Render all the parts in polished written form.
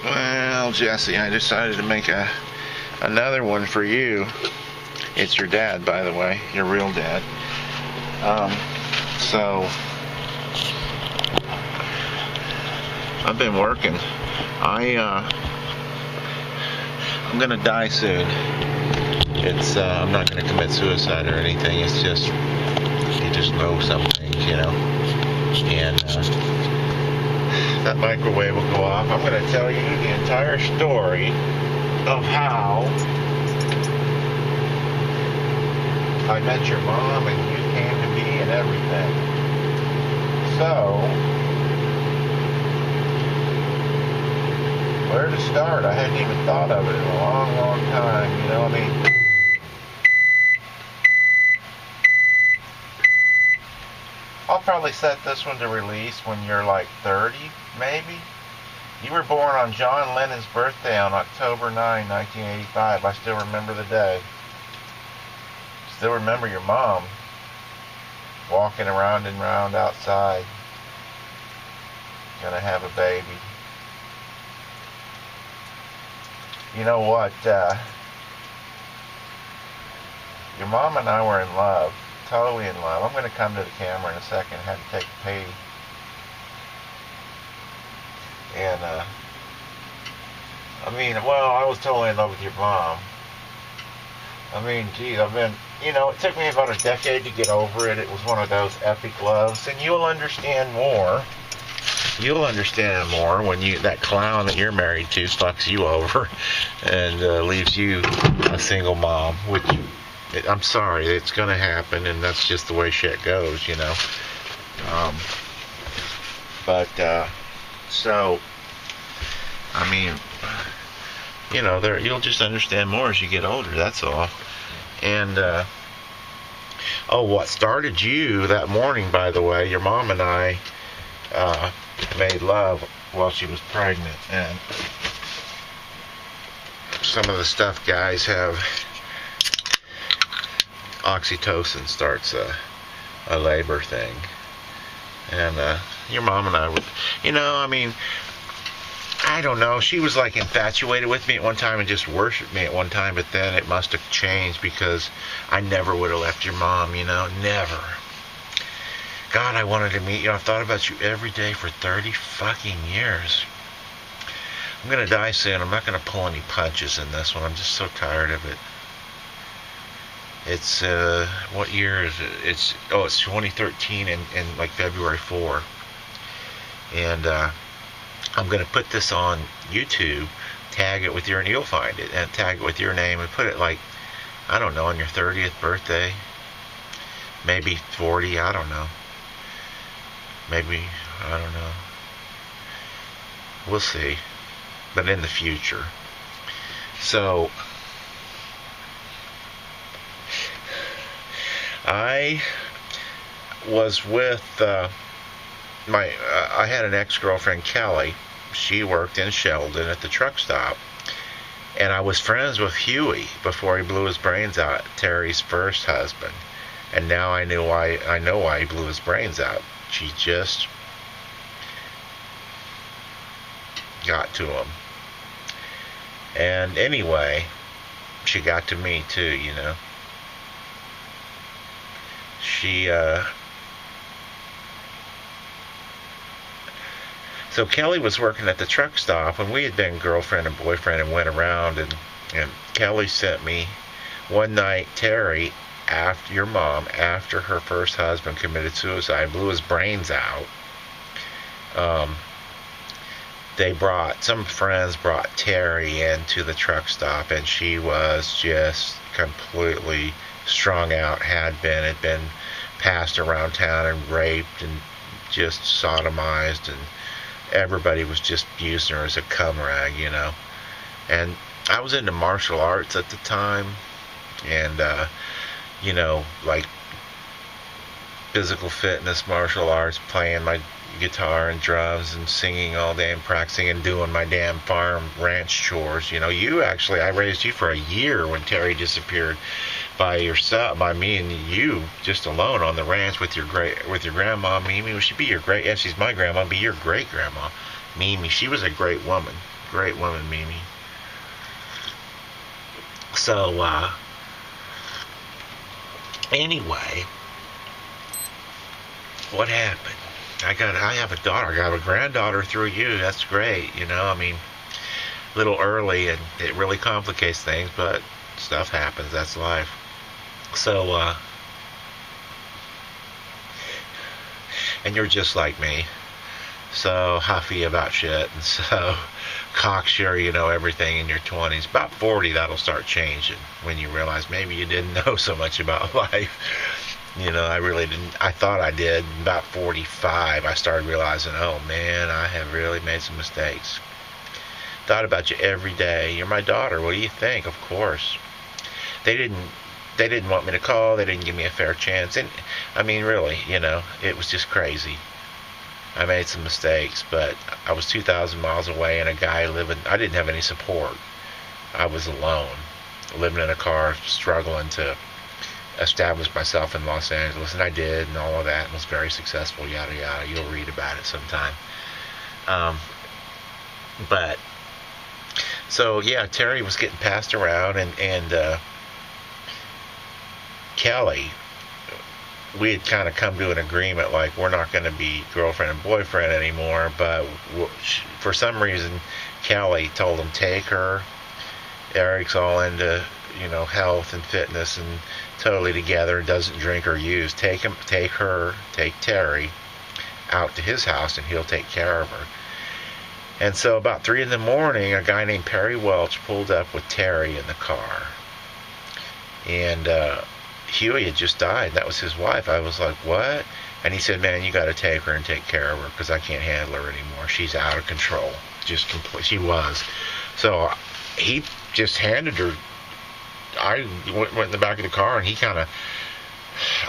Well, Jessi, I decided to make another one for you. It's your dad, by the way, your real dad. So I've been working. I'm gonna die soon. I'm not gonna commit suicide or anything. It's just, you just know some things, you know. And that microwave will go off. I'm going to tell you the entire story of how I met your mom and you came to me and everything. So, where to start? I hadn't even thought of it in a long, long time. You know what I mean? I'll probably set this one to release when you're like 30, maybe. You were born on John Lennon's birthday on October 9, 1985. I still remember the day. Still remember your mom walking around and round outside. Gonna have a baby. You know what? Your mom and I were in love. Totally in love. I'm going to come to the camera in a second. I had to take a pee. And, I was totally in love with your mom. I mean, geez, it took me about a decade to get over it. It was one of those epic loves. And you'll understand more. You'll understand more when that clown that you're married to fucks you over and leaves you a single mom, which... I'm sorry, it's going to happen, and that's just the way shit goes, you know. You'll just understand more as you get older, that's all. And, what started you that morning, by the way, your mom and I made love while she was pregnant, and some of the stuff guys have... Oxytocin starts a labor thing, and your mom and I would, I don't know, she was like infatuated with me at one time and just worshipped me at one time, but then it must have changed because I never would have left your mom, never. God, I wanted to meet you. I've thought about you every day for 30 fucking years. I'm gonna die soon. I'm not gonna pull any punches in this one. I'm just so tired of it. It's, what year is it? It's 2013 and like February 4. And, I'm going to put this on YouTube, tag it with and you'll find it, and tag it with your name and put it like, I don't know, on your 30th birthday. Maybe 40, I don't know. Maybe, I don't know. We'll see. But in the future. So... I was with I had an ex-girlfriend, Kelly. She worked in Sheldon at the truck stop. And I was friends with Huey before he blew his brains out, Terry's first husband. And now I know why he blew his brains out. She just got to him. And anyway, she got to me too, So Kelly was working at the truck stop, and we had been girlfriend and boyfriend and went around, and Kelly sent me one night, Terry, after her first husband committed suicide, blew his brains out. Some friends brought Terry into the truck stop, and she was just completely strung out, had been passed around town and raped and just sodomized, and everybody was just using her as a cum rag, And I was into martial arts at the time, and like physical fitness, martial arts, playing my guitar and drums and singing all day and practicing and doing my damn farm ranch chores. I raised you for a year when Terry disappeared by me and you, just alone on the ranch with your grandma Mimi. Well, she'd be your she's my grandma, be your great grandma Mimi. She was a great woman, great woman, Mimi. So, anyway, what happened? I have a daughter. I got a granddaughter through you. That's great. You know, I mean, a little early, and it really complicates things, but stuff happens. That's life. So, and you're just like me. So huffy about shit, and so cocksure, you know everything in your 20s. About 40, that'll start changing when you realize maybe you didn't know so much about life. You know, I really didn't. I thought I did. About 45, I started realizing, oh man, I have really made some mistakes. Thought about you every day. You're my daughter. What do you think? Of course. They didn't want me to call. They didn't give me a fair chance. And I mean, really, you know, it was just crazy. I made some mistakes, but I was 2,000 miles away, and a guy living. I didn't have any support. I was alone, living in a car, struggling to establish myself in Los Angeles, and I did, and all of that, and was very successful, yada yada. You'll read about it sometime. But so yeah, Terry was getting passed around, and Kelly, we had kind of come to an agreement, like, we're not going to be girlfriend and boyfriend anymore, but for some reason, Kelly told him, take her. Eric's all into, you know, health and fitness and totally together, doesn't drink or use. Take Terry out to his house, and he'll take care of her. And so about 3 in the morning, a guy named Perry Welch pulled up with Terry in the car. And Huey had just died. That was his wife. I was like, what? And he said, man, you got to take her and take care of her, because I can't handle her anymore. She's out of control. Just complete. She was. So he just handed her. I went in the back of the car, and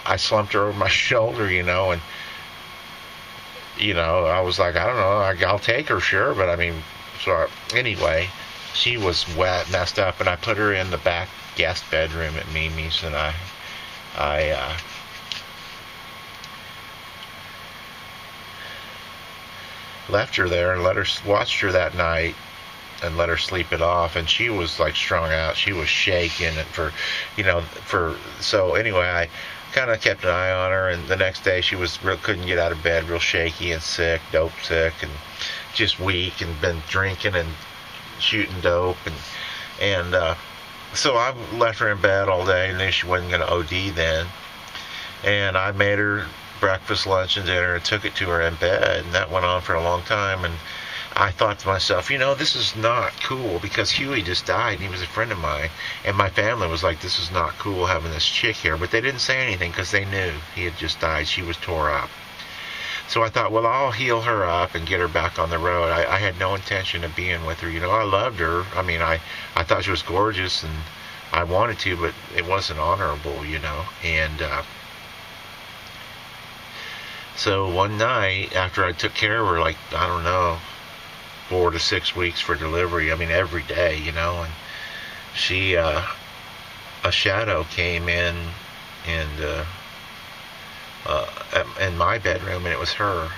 I slumped her over my shoulder, you know, and, you know, I was like, I don't know, I'll take her, sure, but I mean, so anyway, she was wet, messed up, and I put her in the back guest bedroom at Mimi's, and I left her there and watched her that night and let her sleep it off, and she was like strung out. She was shaking, and so anyway, I kind of kept an eye on her, and the next day she couldn't get out of bed, real shaky and sick, dope sick, and just weak, and been drinking and shooting dope, and so I left her in bed all day, and knew she wasn't going to OD then. And I made her breakfast, lunch, and dinner, and took it to her in bed, and that went on for a long time. And I thought to myself, you know, this is not cool, because Huey just died, and he was a friend of mine. And my family was like, this is not cool having this chick here. But they didn't say anything, because they knew he had just died. She was tore up. So I thought, well, I'll heal her up and get her back on the road. I had no intention of being with her. You know, I loved her. I mean, I thought she was gorgeous, and I wanted to, but it wasn't honorable, you know. And so one night, after I took care of her, like, I don't know, 4 to 6 weeks for delivery, I mean, every day, you know, and she, a shadow came in, and in my bedroom, and it was her.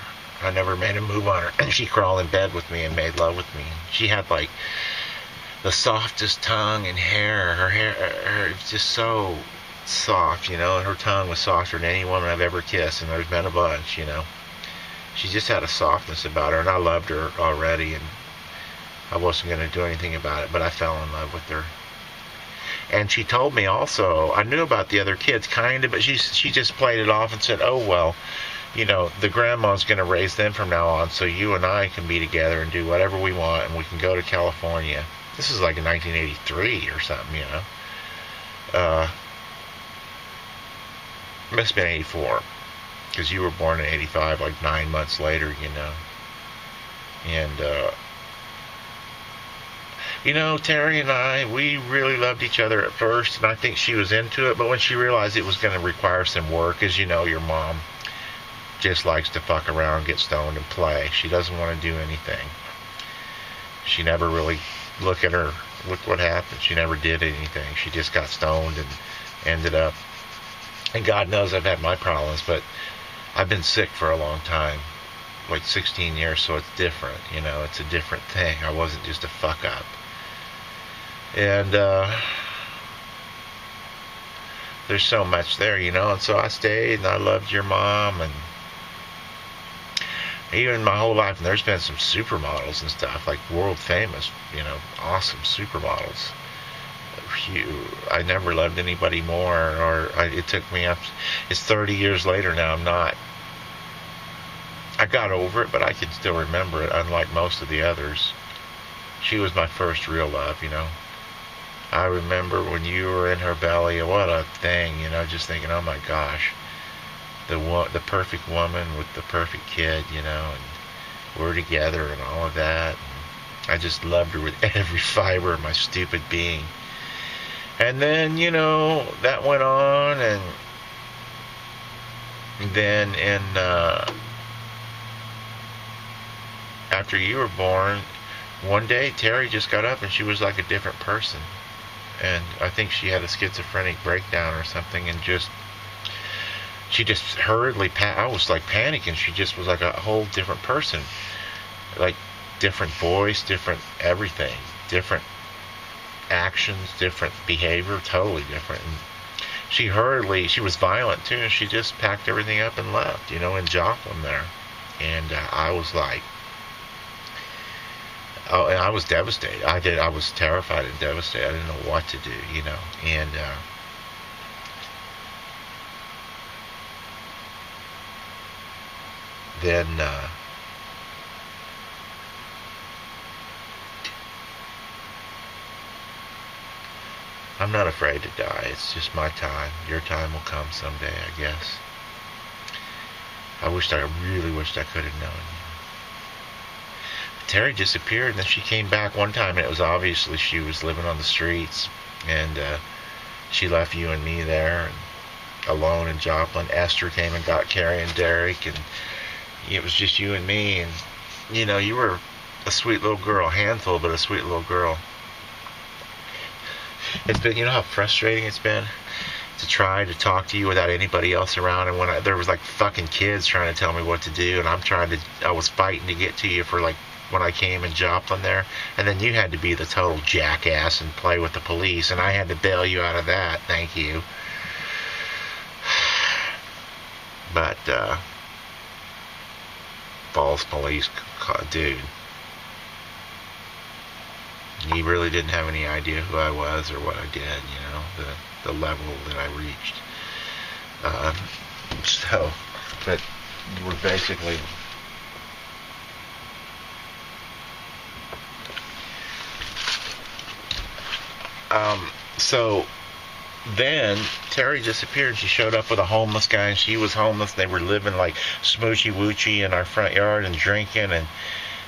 I never made a move on her, and she crawled in bed with me and made love with me. She had like the softest tongue and hair. Her hair was just so soft, you know, and her tongue was softer than any woman I've ever kissed, and there's been a bunch, you know. She just had a softness about her, and I loved her already, and I wasn't going to do anything about it, but I fell in love with her. And she told me also, I knew about the other kids, kind of, but she just played it off and said, oh, well, you know, the grandma's going to raise them from now on, so you and I can be together and do whatever we want, and we can go to California. This is like in 1983 or something, you know. Must have been 84, because you were born in 85, like 9 months later, you know. And, you know, Terry and I, we really loved each other at first, and I think she was into it, but when she realized it was going to require some work, as you know, your mom just likes to fuck around, get stoned, and play. She doesn't want to do anything. She never really, look what happened. She never did anything. She just got stoned and ended up, and God knows I've had my problems, but I've been sick for a long time. like 16 years, so it's different. You know, it's a different thing. I wasn't just a fuck up. And there's so much there, you know. And so I stayed, and I loved your mom, and even my whole life. And there's been some supermodels and stuff, like world famous, you know, awesome supermodels. I never loved anybody more, it took me up. It's 30 years later now. I got over it, but I can still remember it, unlike most of the others. She was my first real love, you know. I remember when you were in her belly, what a thing, you know, just thinking, oh my gosh, the perfect woman with the perfect kid, you know, and we're together and all of that. And I just loved her with every fiber of my stupid being. And then, you know, that went on, and then after you were born, one day Terry just got up and she was like a different person. And I think she had a schizophrenic breakdown or something, and she just hurriedly, I was like panicking. She just was like a whole different person. Like different voice, different everything, different actions, different behavior, totally different. And she was violent too, and she just packed everything up and left, you know, in Joplin there. And I was like, oh, and I was devastated. I was terrified and devastated. I didn't know what to do, you know. And then I'm not afraid to die. It's just my time. Your time will come someday, I guess. I really wished I could have known. Terry disappeared, and then she came back one time, and it was obviously she was living on the streets, and she left you and me there, and alone in Joplin. Esther came and got Carrie and Derek, and it was just you and me, and, you know, you were a sweet little girl, handful, but a sweet little girl. It's been, you know how frustrating it's been to try to talk to you without anybody else around, and when there was like fucking kids trying to tell me what to do, and I was fighting to get to you for like when I came in Joplin there, and then you had to be the total jackass and play with the police, and I had to bail you out of that. Thank you. But false police dude, he really didn't have any idea who I was or what I did, you know, the level that I reached. But you were basically so then Terry disappeared. She showed up with a homeless guy, and she was homeless. They were living like smoochy woochy in our front yard and drinking, and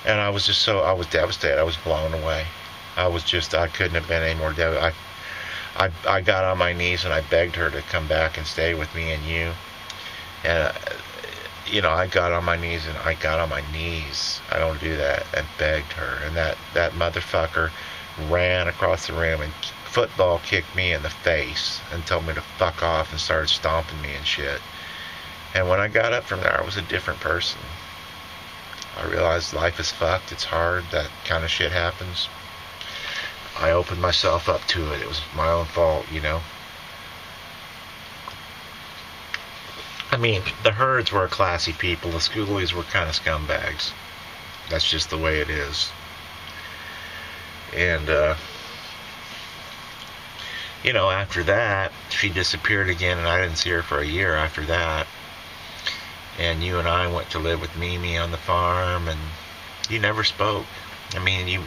I was devastated. I was blown away. I couldn't have been any more devastated. I got on my knees and I begged her to come back and stay with me and you. And, you know, I got on my knees. I don't do that. And begged her. And that motherfucker ran across the room and football kicked me in the face and told me to fuck off and started stomping me and shit. And when I got up from there, I was a different person. I realized life is fucked. It's hard. That kind of shit happens. I opened myself up to it. It was my own fault, you know. I mean, the Herds were classy people. The Schoolies were kind of scumbags. That's just the way it is. And, you know, after that, she disappeared again, and I didn't see her for a year after that. And you and I went to live with Mimi on the farm, and you never spoke. I mean,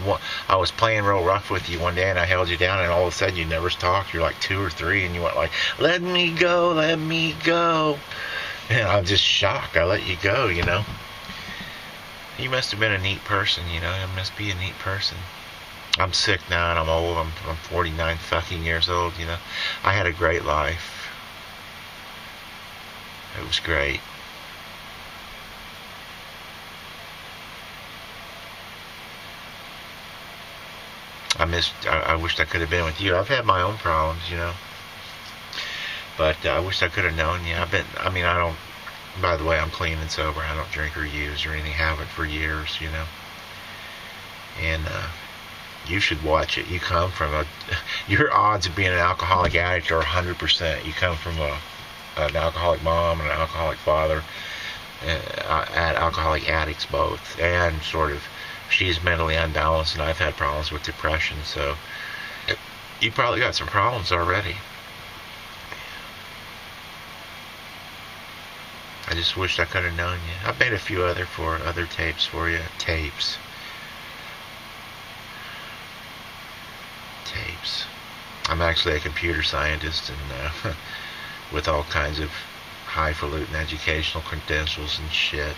I was playing real rough with you one day, and I held you down, and all of a sudden you never talked. You're like 2 or 3, and you went like, let me go, let me go. And I'm just shocked. I let you go, you know. You must have been a neat person, you know. You must be a neat person. I'm sick now, and I'm old. I'm 49 fucking years old, you know. I had a great life. It was great. I wished I could have been with you. I've had my own problems, you know. But I wish I could have known you. By the way, I'm clean and sober. I don't drink or use or anything. Haven't for years, And you should watch it. You come from your odds of being an alcoholic addict are 100%. You come from an alcoholic mom and an alcoholic father, alcoholic addicts both, and sort of she's mentally unbalanced, and I've had problems with depression, so you probably got some problems already. I just wished I could have known you. I've made a few other tapes for you. Tapes. I'm actually a computer scientist, and with all kinds of highfalutin educational credentials and shit.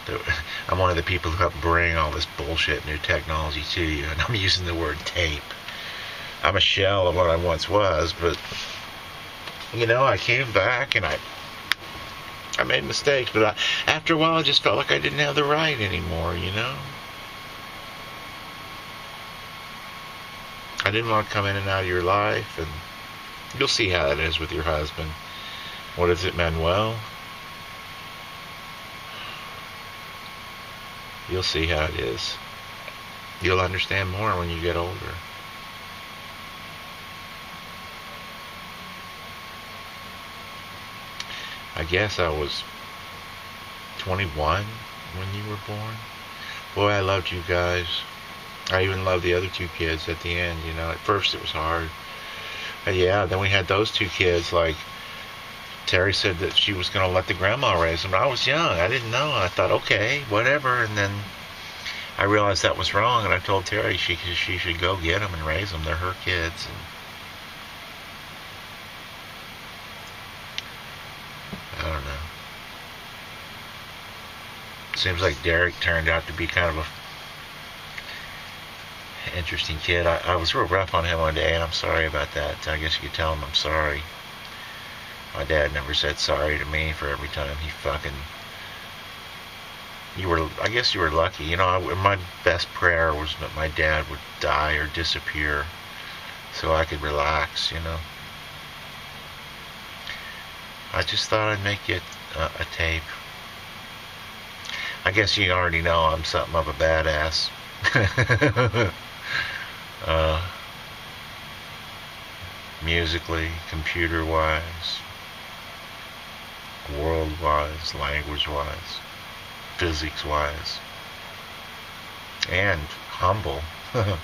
And I'm one of the people who help bring all this bullshit new technology to you, and I'm using the word tape. I'm a shell of what I once was, but I came back and I made mistakes, but after a while I just felt like I didn't have the right anymore, I didn't want to come in and out of your life, and you'll see how it is with your husband. What is it, Manuel? You'll see how it is. You'll understand more when you get older. I guess I was 21 when you were born. Boy, I loved you guys. I even loved the other two kids at the end, At first it was hard. But yeah, then we had those two kids. Like, Terry said that she was going to let the grandma raise them. I was young. I didn't know. I thought, okay, whatever. And then I realized that was wrong, and I told Terry she should go get them and raise them. They're her kids. And I don't know. Seems like Derek turned out to be kind of a interesting kid. I was real rough on him one day, and I'm sorry about that. I guess you could tell him I'm sorry. My dad never said sorry to me for every time he fucking... I guess you were lucky. My best prayer was that my dad would die or disappear so I could relax, I just thought I'd make it a tape. I guess you already know I'm something of a badass. Musically, computer-wise, world-wise, language-wise, physics-wise, and humble. The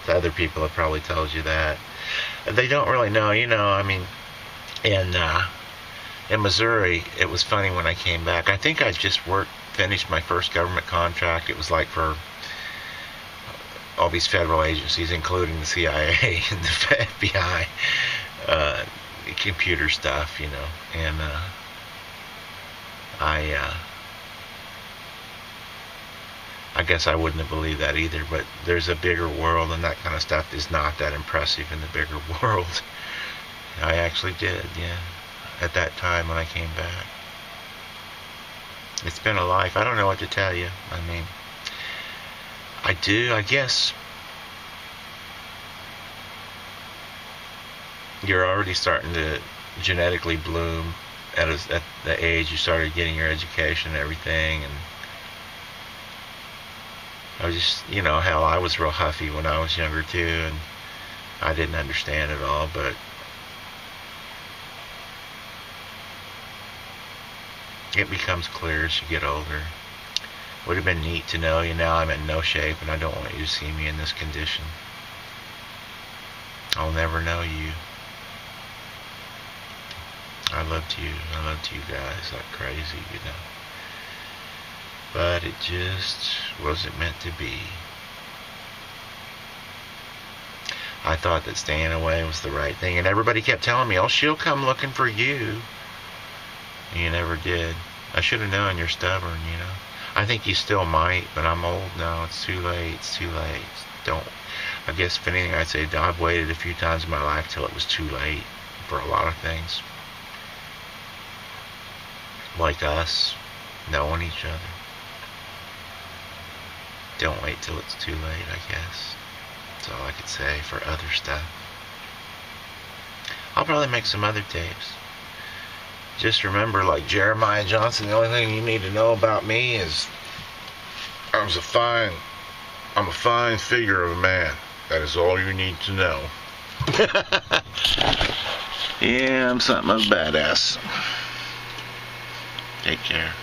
other people have probably told you that. They don't really know, in Missouri, it was funny when I came back. I think I just finished my first government contract. It was like for all these federal agencies, including the CIA and the FBI, computer stuff, and I guess I wouldn't have believed that either, but there's a bigger world, and that kind of stuff is not that impressive in the bigger world. I actually did, yeah, at that time when I came back. It's been a life. I don't know what to tell you. I guess you're already starting to genetically bloom at the age you started getting your education and everything, and I was just, hell, I was real huffy when I was younger too, and I didn't understand it all, but it becomes clear as you get older. Would have been neat to know you now. I'm in no shape, and I don't want you to see me in this condition. I'll never know you. I loved you. I loved you guys like crazy, But it just wasn't meant to be. I thought that staying away was the right thing, and everybody kept telling me, oh, she'll come looking for you. And you never did. I should have known you're stubborn, I think you still might, but I'm old now. It's too late. It's too late. I guess if anything, I'd say I've waited a few times in my life till it was too late for a lot of things. Like us, knowing each other. Don't wait till it's too late, I guess. That's all I could say for other stuff. I'll probably make some other tapes. Just remember, like Jeremiah Johnson, the only thing you need to know about me is I'm a fine figure of a man. That is all you need to know. Yeah, I'm something of a badass. Take care.